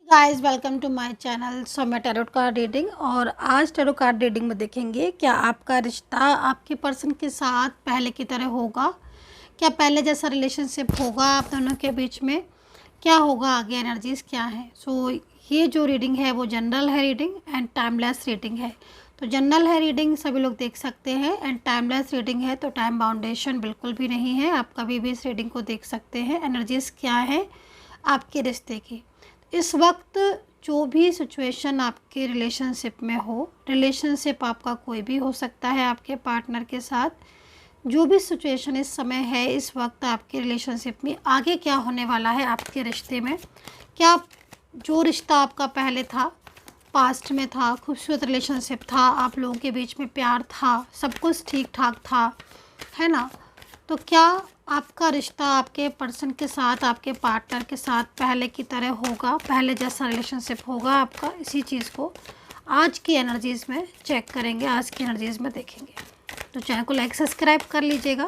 Guys welcome to my channel. So मैं tarot card reading और आज टैरो कार्ड रीडिंग में देखेंगे क्या आपका रिश्ता आपके पर्सन के साथ पहले की तरह होगा, क्या पहले जैसा रिलेशनशिप होगा आप दोनों के बीच में, क्या होगा आगे, एनर्जीज क्या है। सो ये जो रीडिंग है वो जनरल है रीडिंग एंड टाइमलेस रीडिंग है। तो जनरल है रीडिंग सभी लोग देख सकते हैं एंड टाइमलेस रीडिंग है तो टाइम बाउंडेशन बिल्कुल भी नहीं है, आप कभी भी इस रीडिंग को देख सकते हैं। एनर्जीज क्या है आपके रिश्ते की इस वक्त, जो भी सिचुएशन आपके रिलेशनशिप में हो, रिलेशनशिप आपका कोई भी हो सकता है आपके पार्टनर के साथ, जो भी सिचुएशन इस समय है इस वक्त आपके रिलेशनशिप में, आगे क्या होने वाला है आपके रिश्ते में, क्या जो रिश्ता आपका पहले था, पास्ट में था, खूबसूरत रिलेशनशिप था, आप लोगों के बीच में प्यार था, सब कुछ ठीक ठाक था, है ना। तो क्या आपका रिश्ता आपके पर्सन के साथ, आपके पार्टनर के साथ पहले की तरह होगा, पहले जैसा रिलेशनशिप होगा आपका, इसी चीज़ को आज की एनर्जीज़ में चेक करेंगे, आज की एनर्जीज़ में देखेंगे। तो चैनल को लाइक सब्सक्राइब कर लीजिएगा,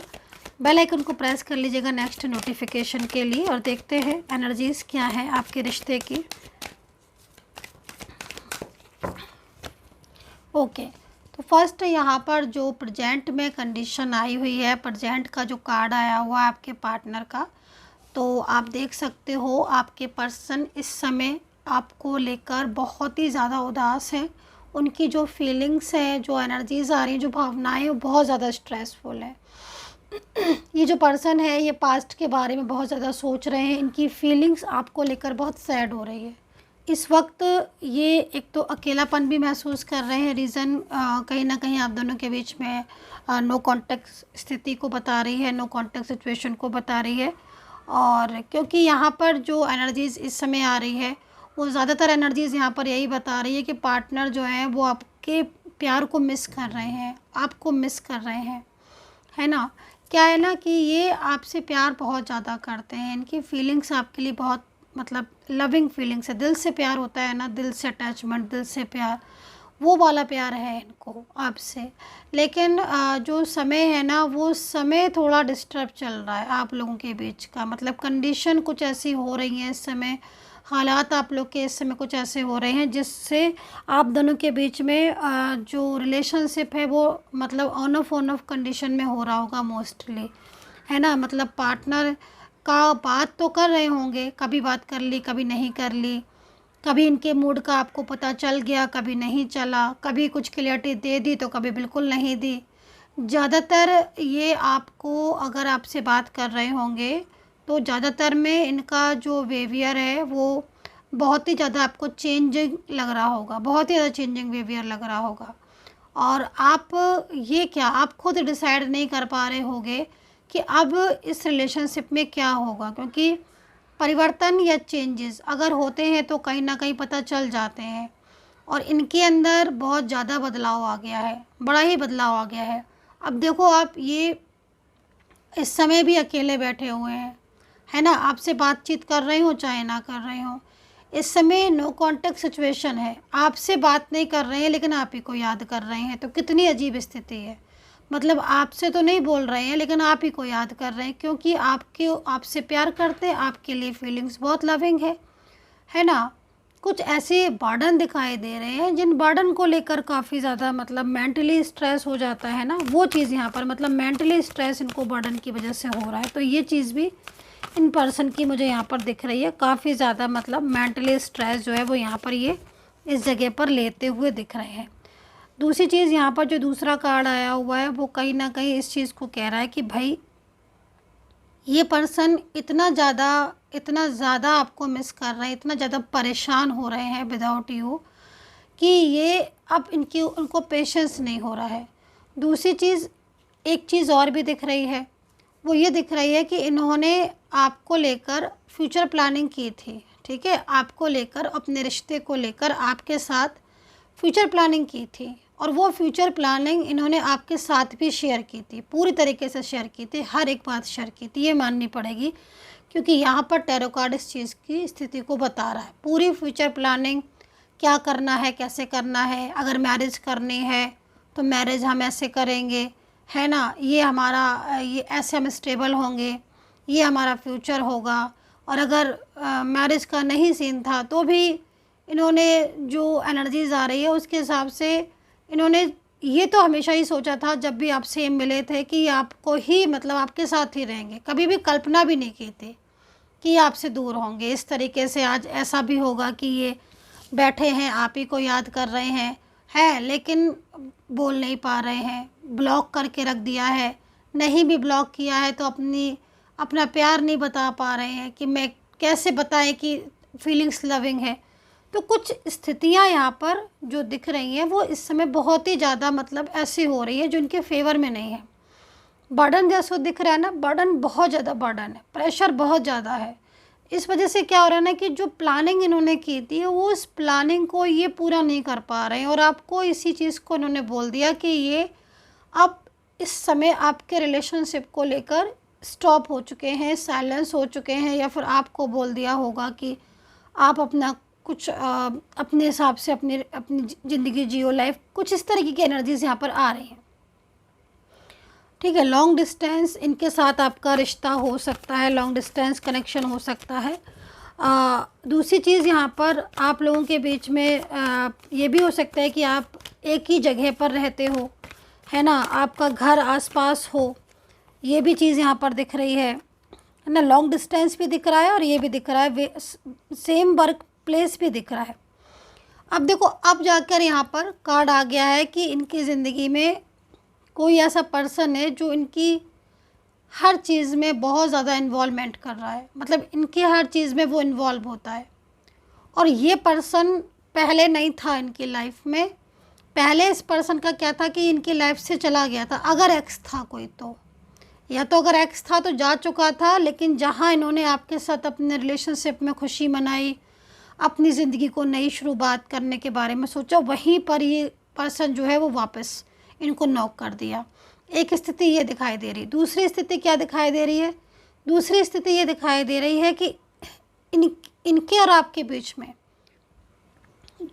बेल आइकन को प्रेस कर लीजिएगा नेक्स्ट नोटिफिकेशन के लिए, और देखते हैं एनर्जीज़ क्या है आपके रिश्ते की। ओके, तो फर्स्ट यहाँ पर जो प्रेजेंट में कंडीशन आई हुई है, प्रेजेंट का जो कार्ड आया हुआ है आपके पार्टनर का, तो आप देख सकते हो आपके पर्सन इस समय आपको लेकर बहुत ही ज़्यादा उदास है। उनकी जो फीलिंग्स है, जो एनर्जीज आ रही हैं, जो भावनाएं, वो बहुत ज़्यादा स्ट्रेसफुल है। ये जो पर्सन है ये पास्ट के बारे में बहुत ज़्यादा सोच रहे हैं, इनकी फीलिंग्स आपको लेकर बहुत सैड हो रही है इस वक्त। ये एक तो अकेलापन भी महसूस कर रहे हैं, रीज़न कहीं ना कहीं आप दोनों के बीच में नो कांटेक्ट स्थिति को बता रही है, नो कांटेक्ट सिचुएशन को बता रही है। और क्योंकि यहाँ पर जो एनर्जीज़ इस समय आ रही है वो ज़्यादातर एनर्जीज़ यहाँ पर यही बता रही है कि पार्टनर जो है वो आपके प्यार को मिस कर रहे हैं, आपको मिस कर रहे हैं, है ना। क्या है ना कि ये आपसे प्यार बहुत ज़्यादा करते हैं, इनकी फीलिंग्स आपके लिए बहुत मतलब लविंग फीलिंग्स है, दिल से प्यार होता है ना, दिल से अटैचमेंट, दिल से प्यार, वो वाला प्यार है इनको आपसे। लेकिन जो समय है ना वो समय थोड़ा डिस्टर्ब चल रहा है आप लोगों के बीच का, मतलब कंडीशन कुछ ऐसी हो रही है इस समय, हालात आप लोग के इस समय कुछ ऐसे हो रहे हैं जिससे आप दोनों के बीच में जो रिलेशनशिप है वो मतलब ऑन ऑफ कंडीशन में हो रहा होगा मोस्टली, है ना। मतलब पार्टनर का बात तो कर रहे होंगे, कभी बात कर ली, कभी नहीं कर ली, कभी इनके मूड का आपको पता चल गया, कभी नहीं चला, कभी कुछ क्लियरिटी दे दी तो कभी बिल्कुल नहीं दी। ज़्यादातर ये आपको अगर आपसे बात कर रहे होंगे तो ज़्यादातर में इनका जो बिहेवियर है वो बहुत ही ज़्यादा आपको चेंजिंग लग रहा होगा, बहुत ही ज़्यादा चेंजिंग बिहेवियर लग रहा होगा। और आप ये क्या आप खुद डिसाइड नहीं कर पा रहे होंगे कि अब इस रिलेशनशिप में क्या होगा, क्योंकि परिवर्तन या चेंजेस अगर होते हैं तो कहीं ना कहीं पता चल जाते हैं। और इनके अंदर बहुत ज़्यादा बदलाव आ गया है, बड़ा ही बदलाव आ गया है। अब देखो आप ये इस समय भी अकेले बैठे हुए हैं, है ना, आपसे बातचीत कर रहे हो चाहे ना कर रहे हो, इस समय नो कांटेक्ट सिचुएशन है, आपसे बात नहीं कर रहे हैं लेकिन आप ही को याद कर रहे हैं। तो कितनी अजीब स्थिति है, मतलब आपसे तो नहीं बोल रहे हैं लेकिन आप ही को याद कर रहे हैं, क्योंकि आपसे प्यार करते हैं, आपके लिए फीलिंग्स बहुत लविंग है ना। कुछ ऐसे बर्डन दिखाई दे रहे हैं जिन बर्डन को लेकर काफ़ी ज़्यादा मतलब मेंटली स्ट्रेस हो जाता है ना, वो चीज़ यहाँ पर मतलब मेंटली स्ट्रेस इनको बर्डन की वजह से हो रहा है। तो ये चीज़ भी इन पर्सन की मुझे यहाँ पर दिख रही है, काफ़ी ज़्यादा मतलब मेंटली स्ट्रेस जो है वो यहाँ पर ये इस जगह पर लेते हुए दिख रहे हैं। दूसरी चीज़ यहाँ पर जो दूसरा कार्ड आया हुआ है वो कहीं ना कहीं इस चीज़ को कह रहा है कि भाई ये पर्सन इतना ज़्यादा आपको मिस कर रहे हैं, इतना ज़्यादा परेशान हो रहे हैं विदाउट यू, कि ये अब उनको पेशेंस नहीं हो रहा है। दूसरी चीज़, एक चीज़ और भी दिख रही है, वो ये दिख रही है कि इन्होंने आपको लेकर फ्यूचर प्लानिंग की थी, ठीक है, आपको लेकर, अपने रिश्ते को लेकर आपके साथ फ्यूचर प्लानिंग की थी, और वो फ्यूचर प्लानिंग इन्होंने आपके साथ भी शेयर की थी, पूरी तरीके से शेयर की थी, हर एक बात शेयर की थी, ये माननी पड़ेगी, क्योंकि यहाँ पर टैरो कार्ड इस चीज़ की स्थिति को बता रहा है। पूरी फ्यूचर प्लानिंग, क्या करना है, कैसे करना है, अगर मैरिज करनी है तो मैरिज हम ऐसे करेंगे, है ना, ये ऐसे हम स्टेबल होंगे, ये हमारा फ्यूचर होगा। और अगर मैरिज का नहीं सीन था तो भी इन्होंने जो एनर्जीज आ रही है उसके हिसाब से इन्होंने ये तो हमेशा ही सोचा था जब भी आपसे मिले थे कि आपको ही मतलब आपके साथ ही रहेंगे, कभी भी कल्पना भी नहीं की थी कि आपसे दूर होंगे इस तरीके से। आज ऐसा भी होगा कि ये बैठे हैं, आप ही को याद कर रहे हैं लेकिन बोल नहीं पा रहे हैं, ब्लॉक करके रख दिया है, नहीं भी ब्लॉक किया है तो अपना प्यार नहीं बता पा रहे हैं कि मैं कैसे बताएं कि फीलिंग्स लविंग है। तो कुछ स्थितियां यहाँ पर जो दिख रही हैं वो इस समय बहुत ही ज़्यादा मतलब ऐसी हो रही है जो इनके फेवर में नहीं है। बर्डन जैसा दिख रहा है ना, बर्डन बहुत ज़्यादा बर्डन है, प्रेशर बहुत ज़्यादा है। इस वजह से क्या हो रहा है ना कि जो प्लानिंग इन्होंने की थी वो उस प्लानिंग को ये पूरा नहीं कर पा रहे हैं और आपको इसी चीज़ को इन्होंने बोल दिया कि ये अब इस समय आपके रिलेशनशिप को लेकर स्टॉप हो चुके हैं, साइलेंस हो चुके हैं, या फिर आपको बोल दिया होगा कि आप अपना कुछ अपने हिसाब से अपनी अपनी ज़िंदगी जियो, लाइफ, कुछ इस तरीके की एनर्जीज यहाँ पर आ रही हैं। ठीक है, लॉन्ग डिस्टेंस इनके साथ आपका रिश्ता हो सकता है, लॉन्ग डिस्टेंस कनेक्शन हो सकता है। दूसरी चीज़ यहाँ पर आप लोगों के बीच में ये भी हो सकता है कि आप एक ही जगह पर रहते हो, है ना, आपका घर आसपास हो, ये भी चीज़ यहाँ पर दिख रही है ना। लॉन्ग डिस्टेंस भी दिख रहा है और ये भी दिख रहा है, सेम वर्क प्लेस भी दिख रहा है। अब देखो, अब जाकर यहाँ पर कार्ड आ गया है कि इनकी ज़िंदगी में कोई ऐसा पर्सन है जो इनकी हर चीज़ में बहुत ज़्यादा इन्वॉल्वमेंट कर रहा है, मतलब इनकी हर चीज़ में वो इन्वॉल्व होता है। और ये पर्सन पहले नहीं था इनकी लाइफ में, पहले इस पर्सन का क्या था कि इनकी लाइफ से चला गया था, अगर एक्स था कोई तो, या तो अगर एक्स था तो जा चुका था, लेकिन जहाँ इन्होंने आपके साथ अपने रिलेशनशिप में खुशी मनाई, अपनी ज़िंदगी को नई शुरुआत करने के बारे में सोचा, वहीं पर ये पर्सन जो है वो वापस इनको नॉक कर दिया। एक स्थिति ये दिखाई दे रही। दूसरी स्थिति क्या दिखाई दे रही है? दूसरी स्थिति ये दिखाई दे रही है कि इनके और आपके बीच में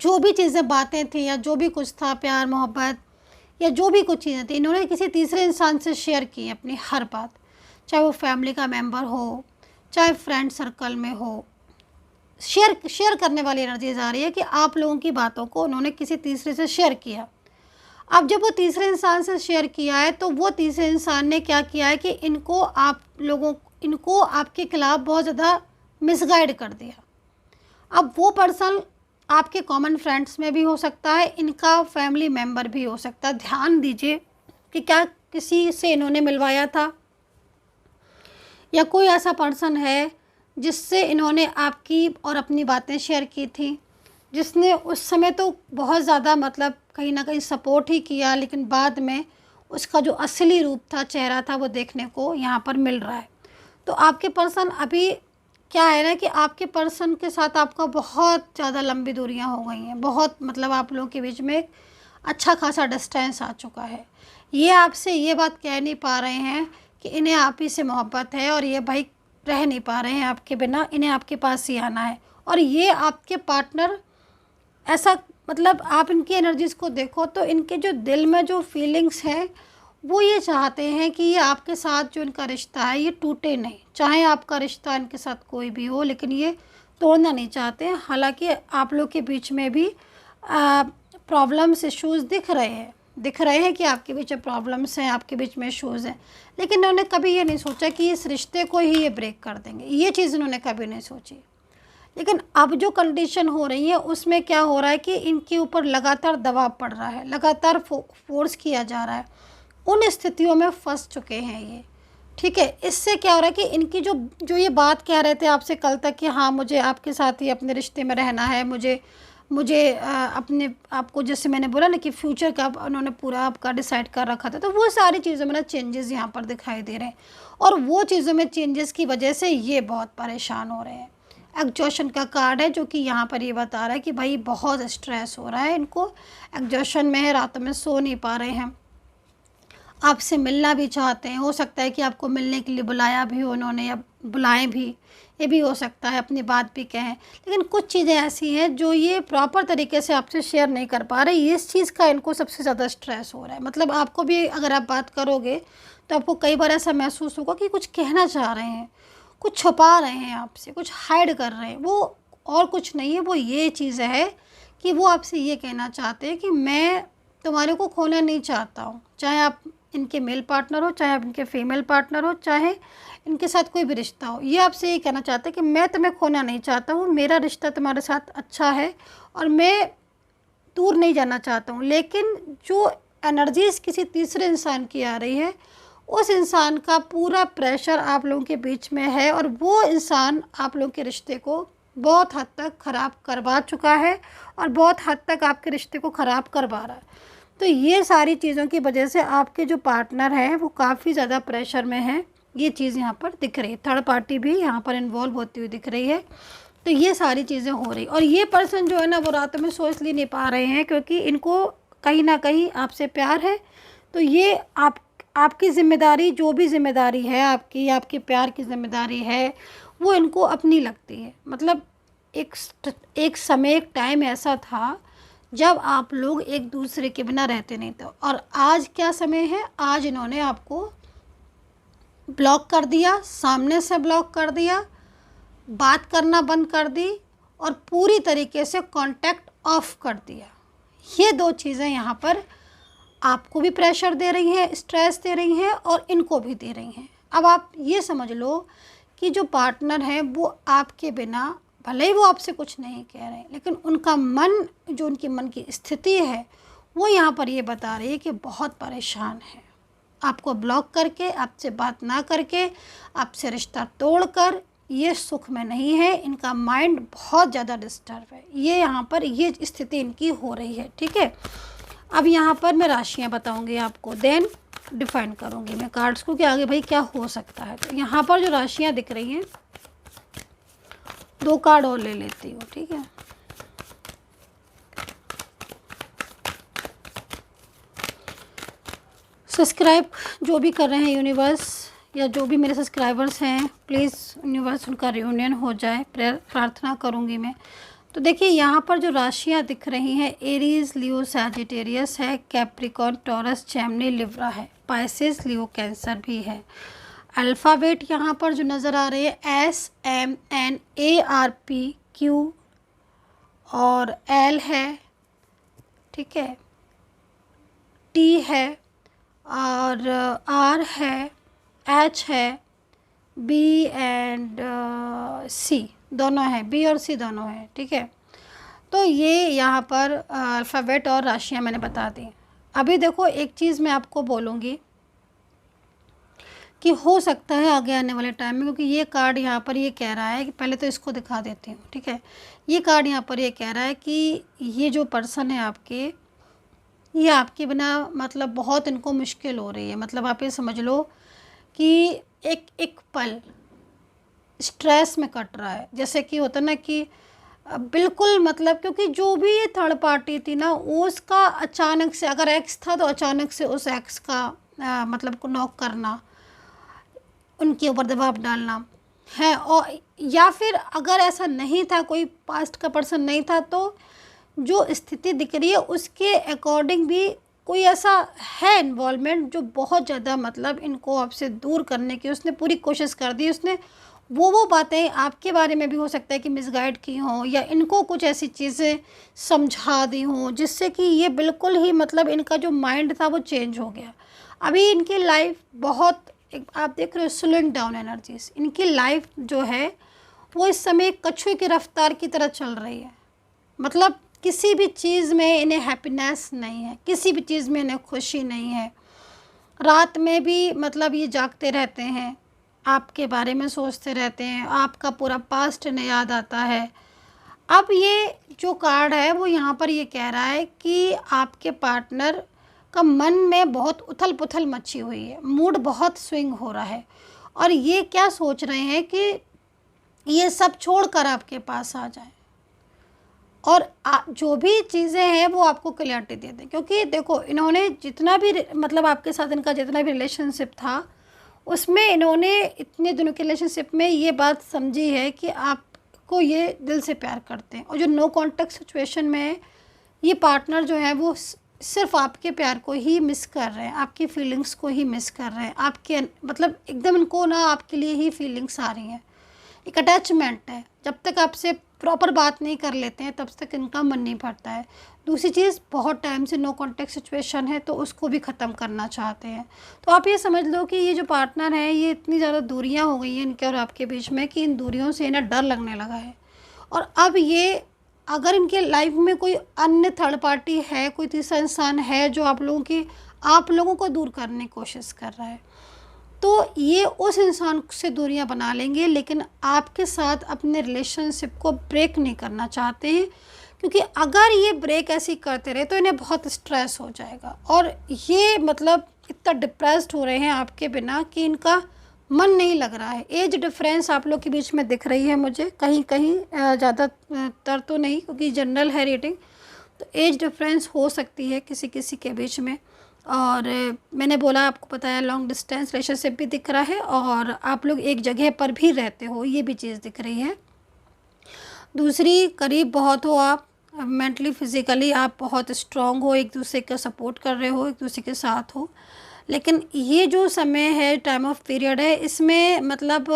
जो भी चीज़ें, बातें थी या जो भी कुछ था, प्यार मोहब्बत या जो भी कुछ चीज़ें थी, इन्होंने किसी तीसरे इंसान से शेयर की अपनी हर बात, चाहे वो फैमिली का मेंबर हो, चाहे फ्रेंड सर्कल में हो। शेयर करने वाली एनर्जीज आ रही है कि आप लोगों की बातों को उन्होंने किसी तीसरे से शेयर किया। अब जब वो तीसरे इंसान से शेयर किया है तो वो तीसरे इंसान ने क्या किया है कि इनको आपके खिलाफ बहुत ज़्यादा मिसगाइड कर दिया। अब वो पर्सन आपके कॉमन फ्रेंड्स में भी हो सकता है, इनका फैमिली मेंबर भी हो सकता है। ध्यान दीजिए कि क्या किसी से इन्होंने मिलवाया था, या कोई ऐसा पर्सन है जिससे इन्होंने आपकी और अपनी बातें शेयर की थी, जिसने उस समय तो बहुत ज़्यादा मतलब कहीं ना कहीं सपोर्ट ही किया, लेकिन बाद में उसका जो असली रूप था, चेहरा था, वो देखने को यहाँ पर मिल रहा है। तो आपके पर्सन अभी क्या है ना कि आपके पर्सन के साथ आपका बहुत ज़्यादा लंबी दूरियाँ हो गई हैं, बहुत मतलब आप लोगों के बीच में एक अच्छा खासा डिस्टेंस आ चुका है। ये आपसे ये बात कह नहीं पा रहे हैं कि इन्हें आप ही से मोहब्बत है और ये भाई रह नहीं पा रहे हैं आपके बिना, इन्हें आपके पास ही आना है। और ये आपके पार्टनर ऐसा, मतलब आप इनकी एनर्जीज़ को देखो तो इनके जो दिल में जो फीलिंग्स हैं वो ये चाहते हैं कि ये आपके साथ जो इनका रिश्ता है ये टूटे नहीं, चाहे आपका रिश्ता इनके साथ कोई भी हो, लेकिन ये तोड़ना नहीं चाहते हैं। हालांकि आप लोग के बीच में भी प्रॉब्लम्स, इश्यूज़ दिख रहे हैं कि आपके बीच में प्रॉब्लम्स हैं, आपके बीच में इश्यूज़ हैं, लेकिन इन्होंने कभी ये नहीं सोचा कि इस रिश्ते को ही ये ब्रेक कर देंगे, ये चीज़ इन्होंने कभी नहीं सोची। लेकिन अब जो कंडीशन हो रही है उसमें क्या हो रहा है कि इनके ऊपर लगातार दबाव पड़ रहा है, लगातार फोर्स किया जा रहा है, उन स्थितियों में फंस चुके हैं ये। ठीक है, इससे क्या हो रहा है कि इनकी जो ये बात कह रहे थे आपसे कल तक कि हाँ मुझे आपके साथ ही अपने रिश्ते में रहना है, मुझे अपने आपको, जैसे मैंने बोला ना कि फ्यूचर का उन्होंने पूरा आपका डिसाइड कर रखा था, तो वो सारी चीज़ों में ना चेंजेस यहाँ पर दिखाई दे रहे हैं। और वो चीज़ों में चेंजेस की वजह से ये बहुत परेशान हो रहे हैं। एग्जॉशन का कार्ड है जो कि यहाँ पर ये बता रहा है कि भाई बहुत स्ट्रेस हो रहा है इनको, एग्जॉशन में है, रातों में सो नहीं पा रहे हैं, आपसे मिलना भी चाहते हैं। हो सकता है कि आपको मिलने के लिए बुलाया भी हो उन्होंने, या बुलाएं भी, ये भी हो सकता है, अपनी बात भी कहें, लेकिन कुछ चीज़ें ऐसी हैं जो ये प्रॉपर तरीके से आपसे शेयर नहीं कर पा रहे। इस चीज़ का इनको सबसे ज़्यादा स्ट्रेस हो रहा है। मतलब आपको भी अगर आप बात करोगे तो आपको कई बार ऐसा महसूस होगा कि कुछ कहना चाह रहे हैं, कुछ छुपा रहे हैं आपसे, कुछ हाइड कर रहे हैं, वो और कुछ नहीं है, वो ये चीज़ है कि वो आपसे ये कहना चाहते हैं कि मैं तुम्हारे को खोना नहीं चाहता हूँ, चाहे आप इनके मेल पार्टनर हो, चाहे आप इनके फीमेल पार्टनर हो, चाहे इनके साथ कोई भी रिश्ता हो। ये आपसे ये कहना चाहते हैं कि मैं तुम्हें खोना नहीं चाहता हूँ, मेरा रिश्ता तुम्हारे साथ अच्छा है और मैं दूर नहीं जाना चाहता हूँ। लेकिन जो एनर्जीज किसी तीसरे इंसान की आ रही है, उस इंसान का पूरा प्रेशर आप लोगों के बीच में है और वो इंसान आप लोगों के रिश्ते को बहुत हद तक ख़राब करवा चुका है और बहुत हद तक आपके रिश्ते को ख़राब करवा रहा है। तो ये सारी चीज़ों की वजह से आपके जो पार्टनर हैं वो काफ़ी ज़्यादा प्रेशर में हैं। ये चीज़ यहाँ पर दिख रही है, थर्ड पार्टी भी यहाँ पर इन्वॉल्व होती हुई दिख रही है। तो ये सारी चीज़ें हो रही और ये पर्सन जो है ना वो रात में सो इसलिए नहीं पा रहे हैं क्योंकि इनको कहीं ना कहीं आपसे प्यार है। तो ये आपकी ज़िम्मेदारी, जो भी ज़िम्मेदारी है आपकी, आपके प्यार की ज़िम्मेदारी है, वो इनको अपनी लगती है। मतलब एक समय, एक टाइम ऐसा था जब आप लोग एक दूसरे के बिना रहते नहीं थे और आज क्या समय है, आज इन्होंने आपको ब्लॉक कर दिया, सामने से ब्लॉक कर दिया, बात करना बंद कर दी और पूरी तरीके से कांटेक्ट ऑफ कर दिया। ये दो चीज़ें यहाँ पर आपको भी प्रेशर दे रही हैं, स्ट्रेस दे रही हैं और इनको भी दे रही हैं। अब आप ये समझ लो कि जो पार्टनर है वो आपके बिना, भले ही वो आपसे कुछ नहीं कह रहे, लेकिन उनका मन, जो उनकी मन की स्थिति है वो यहाँ पर ये बता रही है कि बहुत परेशान है। आपको ब्लॉक करके, आपसे बात ना करके, आपसे रिश्ता तोड़कर ये सुख में नहीं है। इनका माइंड बहुत ज़्यादा डिस्टर्ब है। ये यहाँ पर ये स्थिति इनकी हो रही है। ठीक है, अब यहाँ पर मैं राशियाँ बताऊँगी आपको, देन डिफाइन करूँगी मैं कार्ड्स को कि आगे भाई क्या हो सकता है। तो यहाँ पर जो राशियाँ दिख रही हैं, 2 कार्ड और ले लेती हूँ। ठीक है, सब्सक्राइब जो भी कर रहे हैं यूनिवर्स, या जो भी मेरे सब्सक्राइबर्स हैं, प्लीज़ यूनिवर्स उनका रियूनियन हो जाए, प्रार्थना करूँगी मैं। तो देखिए यहाँ पर जो राशियाँ दिख रही हैं, एरीज, लियो, सैजिटेरियस है, कैप्रिकॉर्न, टॉरस, जेमिनी, लिब्रा है, पाइसेस, लियो, कैंसर भी है। अल्फ़ाबेट यहाँ पर जो नज़र आ रही है, SMNARPQ और L है, ठीक है, T है और R है, H है, B एंड C दोनों हैं, B और C दोनों हैं। ठीक है, तो ये यहाँ पर अल्फ़ाबेट और राशियाँ मैंने बता दी। अभी देखो एक चीज़ मैं आपको बोलूँगी कि हो सकता है आगे आने वाले टाइम में, क्योंकि ये कार्ड यहाँ पर ये कह रहा है कि, पहले तो इसको दिखा देती हूँ। ठीक है, ये कार्ड यहाँ पर ये कह रहा है कि ये जो पर्सन है आपके, ये आपके बिना मतलब बहुत इनको मुश्किल हो रही है। मतलब आप ये समझ लो कि एक एक पल स्ट्रेस में कट रहा है। जैसे कि होता ना कि बिल्कुल, मतलब क्योंकि जो भी ये थर्ड पार्टी थी ना, उसका अचानक से, अगर एक्स था तो अचानक से उस एक्स का मतलब नॉक करना, उनके ऊपर दबाव डालना है। और या फिर अगर ऐसा नहीं था, कोई पास्ट का पर्सन नहीं था, तो जो स्थिति दिख रही है उसके अकॉर्डिंग भी कोई ऐसा है इन्वॉल्वमेंट जो बहुत ज़्यादा मतलब इनको आपसे दूर करने की उसने पूरी कोशिश कर दी। उसने वो बातें आपके बारे में भी हो सकता है कि मिसगाइड की हों, या इनको कुछ ऐसी चीज़ें समझा दी हों जिससे कि ये बिल्कुल ही मतलब इनका जो माइंड था वो चेंज हो गया। अभी इनकी लाइफ बहुत, आप देख रहे हो, स्लोइंग डाउन एनर्जीज। इनकी लाइफ जो है वो इस समय कछुए की रफ्तार की तरह चल रही है। मतलब किसी भी चीज़ में इन्हें हैप्पीनेस नहीं है, किसी भी चीज़ में इन्हें खुशी नहीं है। रात में भी मतलब ये जागते रहते हैं, आपके बारे में सोचते रहते हैं, आपका पूरा पास्ट इन्हें याद आता है। अब ये जो कार्ड है वो यहाँ पर ये कह रहा है कि आपके पार्टनर का मन में बहुत उथल पुथल मची हुई है, मूड बहुत स्विंग हो रहा है और ये क्या सोच रहे हैं कि ये सब छोड़कर आपके पास आ जाए और जो भी चीज़ें हैं वो आपको क्लियरिटी दे दें। क्योंकि देखो, इन्होंने जितना भी मतलब आपके साथ इनका जितना भी रिलेशनशिप था, उसमें इन्होंने इतने दिनों के रिलेशनशिप में ये बात समझी है कि आपको ये दिल से प्यार करते हैं। और जो नो कॉन्टेक्ट सिचुएशन में है, ये पार्टनर जो है वो सिर्फ आपके प्यार को ही मिस कर रहे हैं, आपकी फीलिंग्स को ही मिस कर रहे हैं। आपके मतलब एकदम इनको ना आपके लिए ही फीलिंग्स आ रही हैं, एक अटैचमेंट है। जब तक आपसे प्रॉपर बात नहीं कर लेते हैं तब तक इनका मन नहीं भरता है। दूसरी चीज़, बहुत टाइम से नो कॉन्टैक्ट सिचुएशन है तो उसको भी ख़त्म करना चाहते हैं। तो आप ये समझ लो कि ये जो पार्टनर है, ये इतनी ज़्यादा दूरियां हो गई हैं इनके और आपके बीच में कि इन दूरियों से इन्हें डर लगने लगा है। और अब ये, अगर इनके लाइफ में कोई अन्य थर्ड पार्टी है, कोई तीसरा इंसान है जो आप लोगों को दूर करने की कोशिश कर रहा है, तो ये उस इंसान से दूरियां बना लेंगे, लेकिन आपके साथ अपने रिलेशनशिप को ब्रेक नहीं करना चाहते हैं। क्योंकि अगर ये ब्रेक ऐसे ही करते रहे तो इन्हें बहुत स्ट्रेस हो जाएगा और ये मतलब इतना डिप्रेस्ड हो रहे हैं आपके बिना कि इनका मन नहीं लग रहा है। एज डिफरेंस आप लोग के बीच में दिख रही है मुझे, कहीं कहीं ज़्यादातर तो नहीं, क्योंकि जनरल है रीडिंग, तो एज डिफरेंस हो सकती है किसी किसी के बीच में। और मैंने बोला, आपको पता है, लॉन्ग डिस्टेंस रिलेशनशिप भी दिख रहा है और आप लोग एक जगह पर भी रहते हो, ये भी चीज़ दिख रही है। दूसरी, करीब बहुत हो आप, मेंटली फिज़िकली आप बहुत स्ट्रॉन्ग हो, एक दूसरे का सपोर्ट कर रहे हो, एक दूसरे के साथ हो। लेकिन ये जो समय है, टाइम ऑफ पीरियड है, इसमें मतलब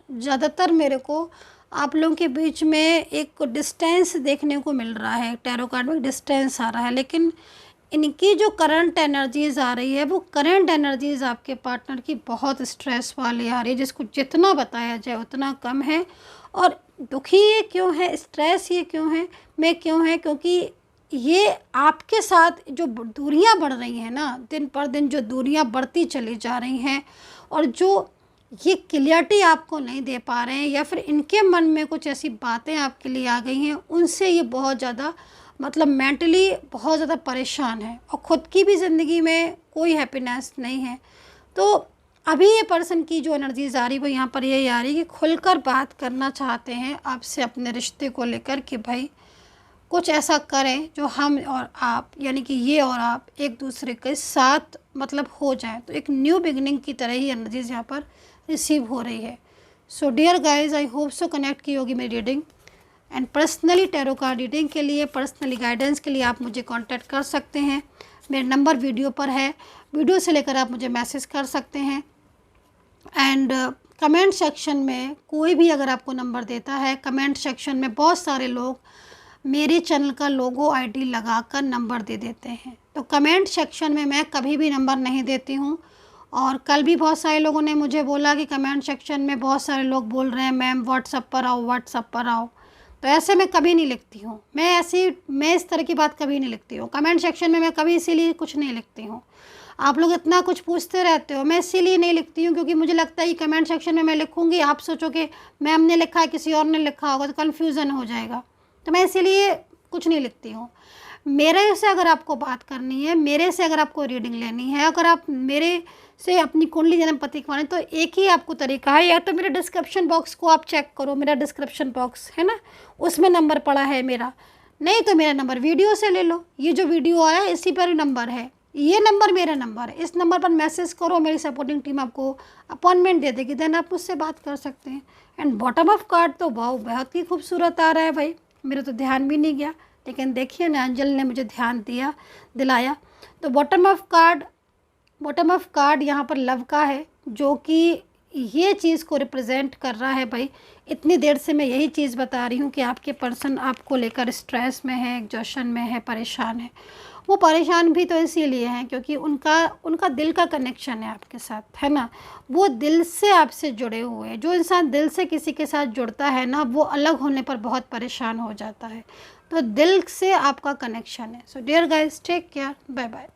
ज़्यादातर मेरे को आप लोगों के बीच में एक डिस्टेंस देखने को मिल रहा है। टैरो कार्ड में डिस्टेंस आ रहा है, लेकिन इनकी जो करंट एनर्जीज़ आ रही है, वो करंट एनर्जीज़ आपके पार्टनर की बहुत स्ट्रेस वाली आ रही है, जिसको जितना बताया जाए उतना कम है। और दुखी ये क्यों है, स्ट्रेस ये क्यों है, मैं क्यों है, क्योंकि ये आपके साथ जो दूरियां बढ़ रही हैं ना, दिन पर दिन जो दूरियां बढ़ती चली जा रही हैं, और जो ये क्लियरिटी आपको नहीं दे पा रहे हैं, या फिर इनके मन में कुछ ऐसी बातें आपके लिए आ गई हैं, उनसे ये बहुत ज़्यादा मतलब मेंटली बहुत ज़्यादा परेशान है और ख़ुद की भी ज़िंदगी में कोई हैप्पीनेस नहीं है। तो अभी ये पर्सन की जो एनर्जीज आ रही वो यहाँ पर यही आ रही कि खुलकर बात करना चाहते हैं आपसे अपने रिश्ते को लेकर, कि भाई कुछ ऐसा करें जो हम और आप, यानी कि ये और आप एक दूसरे के साथ मतलब हो जाए। तो एक न्यू बिगिनिंग की तरह ही एनर्जीज यहाँ पर रिसीव हो रही है। So dear guys, I hope so connect की होगी मेरी reading. And personally tarot card reading के लिए, पर्सनली गाइडेंस के लिए आप मुझे कांटेक्ट कर सकते हैं। मेरा नंबर वीडियो पर है, वीडियो से लेकर आप मुझे मैसेज कर सकते हैं। एंड कमेंट सेक्शन में कोई भी अगर आपको नंबर देता है, कमेंट सेक्शन में बहुत सारे लोग मेरे चैनल का लोगो आईडी लगाकर नंबर दे देते हैं। तो कमेंट सेक्शन में मैं कभी भी नंबर नहीं देती हूँ। और कल भी बहुत सारे लोगों ने मुझे बोला कि कमेंट सेक्शन में बहुत सारे लोग बोल रहे हैं मैम व्हाट्सअप पर आओ, व्हाट्सअप पर आओ। तो ऐसे मैं कभी नहीं लिखती हूँ, मैं इस तरह की बात कभी नहीं लिखती हूँ। कमेंट सेक्शन में मैं कभी इसीलिए कुछ नहीं लिखती हूँ। आप लोग इतना कुछ पूछते रहते हो, मैं इसीलिए नहीं लिखती हूँ क्योंकि मुझे लगता है कि कमेंट सेक्शन में मैं लिखूँगी, आप सोचोगे मैम ने लिखा है, किसी और ने लिखा होगा, तो कन्फ्यूज़न हो जाएगा। तो मैं इसीलिए कुछ नहीं लिखती हूँ। मेरे से अगर आपको बात करनी है, मेरे से अगर आपको रीडिंग लेनी है, अगर आप मेरे से अपनी कुंडली जन्म पति को तो एक ही आपको तरीका है, या तो मेरे डिस्क्रिप्शन बॉक्स को आप चेक करो, मेरा डिस्क्रिप्शन बॉक्स है ना, उसमें नंबर पड़ा है मेरा, नहीं तो मेरा नंबर वीडियो से ले लो। ये जो वीडियो आया इसी पर नंबर है, ये नंबर मेरा नंबर है, इस नंबर पर मैसेज करो, मेरी सपोर्टिंग टीम आपको अपॉइंटमेंट दे देगी, देन आप मुझसे बात कर सकते हैं। एंड बॉटम ऑफ कार्ड तो बहुत ही खूबसूरत आ रहा है भाई, मेरा तो ध्यान भी नहीं गया, लेकिन देखिए ना अंजल ने मुझे ध्यान दिलाया। तो बॉटम ऑफ कार्ड यहाँ पर लव का है, जो कि ये चीज़ को रिप्रेजेंट कर रहा है भाई। इतनी देर से मैं यही चीज़ बता रही हूँ कि आपके पर्सन आपको लेकर स्ट्रेस में है, एग्जॉशन में है, परेशान है। वो परेशान भी तो इसीलिए हैं क्योंकि उनका दिल का कनेक्शन है आपके साथ, है ना। वो दिल से आपसे जुड़े हुए हैं। जो इंसान दिल से किसी के साथ जुड़ता है ना, वो अलग होने पर बहुत परेशान हो जाता है। तो दिल से आपका कनेक्शन है। So dear guys, take care, bye bye.